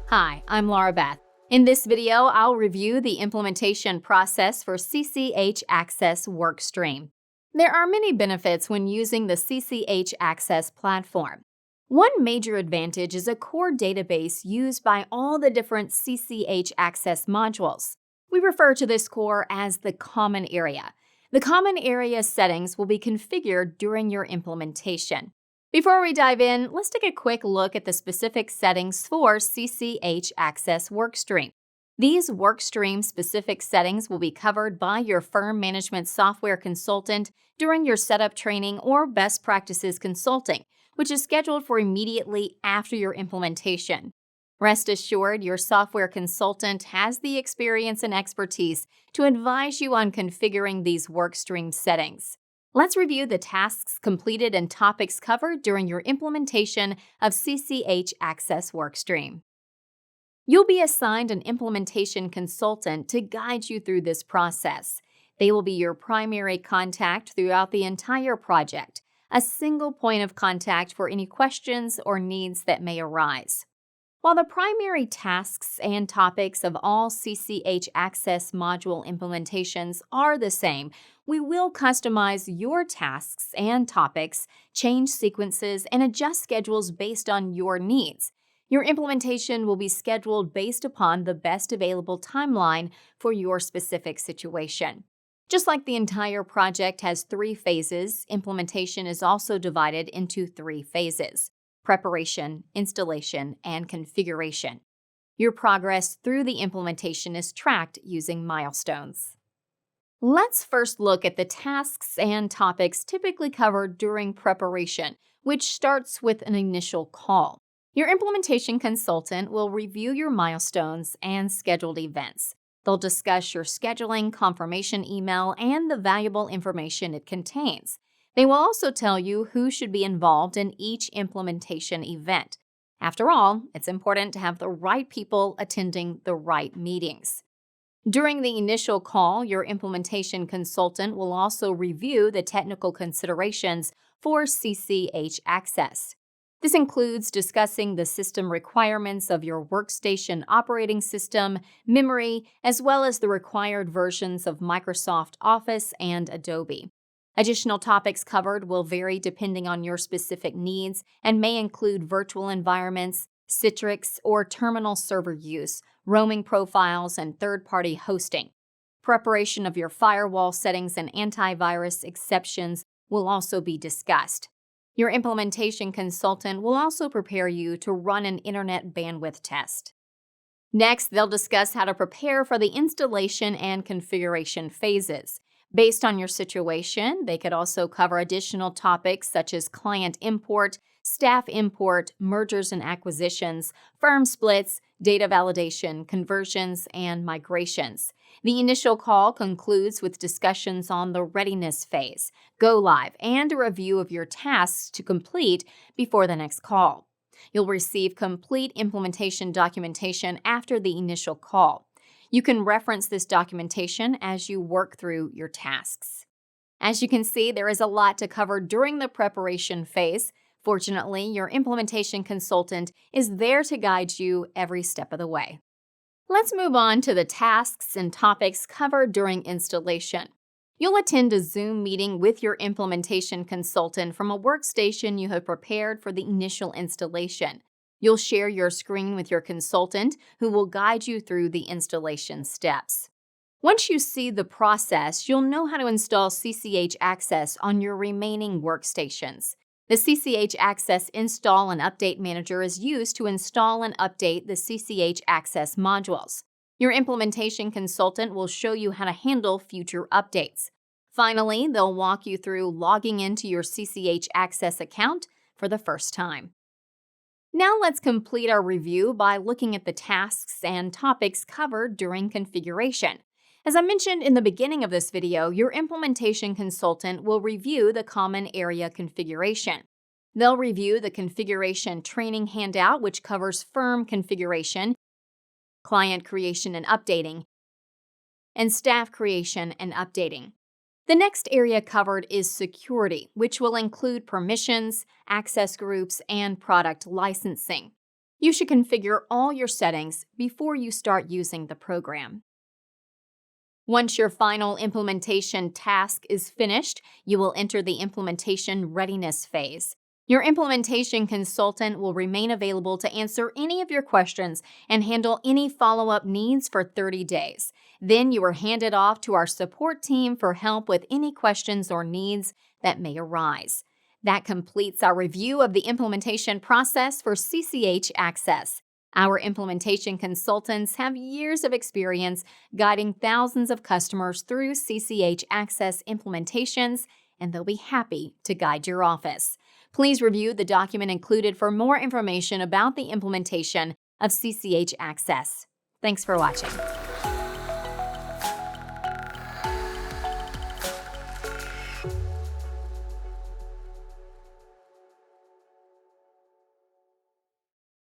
Hi, I'm Laura Beth. In this video, I'll review the implementation process for CCH Axcess Workstream. There are many benefits when using the CCH Axcess platform. One major advantage is a core database used by all the different CCH Axcess modules. We refer to this core as the common area. The common area settings will be configured during your implementation. Before we dive in, let's take a quick look at the specific settings for CCH Axcess Workstream. These Workstream-specific settings will be covered by your firm management software consultant during your setup training or best practices consulting, which is scheduled for immediately after your implementation. Rest assured, your software consultant has the experience and expertise to advise you on configuring these Workstream settings. Let's review the tasks completed and topics covered during your implementation of CCH Axcess Workstream. You'll be assigned an implementation consultant to guide you through this process. They will be your primary contact throughout the entire project, a single point of contact for any questions or needs that may arise. While the primary tasks and topics of all CCH Axcess module implementations are the same, we will customize your tasks and topics, change sequences, and adjust schedules based on your needs. Your implementation will be scheduled based upon the best available timeline for your specific situation. Just like the entire project has 3 phases, implementation is also divided into 3 phases: preparation, installation, and configuration. Your progress through the implementation is tracked using milestones. Let's first look at the tasks and topics typically covered during preparation, which starts with an initial call. Your implementation consultant will review your milestones and scheduled events. They'll discuss your scheduling confirmation email and the valuable information it contains. They will also tell you who should be involved in each implementation event. After all, it's important to have the right people attending the right meetings. During the initial call, your implementation consultant will also review the technical considerations for CCH Axcess. This includes discussing the system requirements of your workstation operating system, memory, as well as the required versions of Microsoft Office and Adobe. Additional topics covered will vary depending on your specific needs and may include virtual environments, Citrix or terminal server use, roaming profiles, and third-party hosting. Preparation of your firewall settings and antivirus exceptions will also be discussed. Your implementation consultant will also prepare you to run an internet bandwidth test. Next, they'll discuss how to prepare for the installation and configuration phases. Based on your situation, they could also cover additional topics such as client import, staff import, mergers and acquisitions, firm splits, data validation, conversions, and migrations. The initial call concludes with discussions on the readiness phase, go live, and a review of your tasks to complete before the next call. You'll receive complete implementation documentation after the initial call. You can reference this documentation as you work through your tasks. As you can see, there is a lot to cover during the preparation phase. Fortunately, your implementation consultant is there to guide you every step of the way. Let's move on to the tasks and topics covered during installation. You'll attend a Zoom meeting with your implementation consultant from a workstation you have prepared for the initial installation. You'll share your screen with your consultant, who will guide you through the installation steps. Once you see the process, you'll know how to install CCH Axcess on your remaining workstations. The CCH Axcess Install and Update Manager is used to install and update the CCH Axcess modules. Your implementation consultant will show you how to handle future updates. Finally, they'll walk you through logging into your CCH Axcess account for the first time. Now let's complete our review by looking at the tasks and topics covered during configuration. As I mentioned in the beginning of this video, your implementation consultant will review the common area configuration. They'll review the configuration training handout, which covers firm configuration, client creation and updating, and staff creation and updating. The next area covered is security, which will include permissions, access groups, and product licensing. You should configure all your settings before you start using the program. Once your final implementation task is finished, you will enter the implementation readiness phase. Your implementation consultant will remain available to answer any of your questions and handle any follow-up needs for 30 days. Then you are handed off to our support team for help with any questions or needs that may arise. That completes our review of the implementation process for CCH Axcess. Our implementation consultants have years of experience guiding thousands of customers through CCH Axcess implementations, and they'll be happy to guide your office. Please review the document included for more information about the implementation of CCH Axcess. Thanks for watching.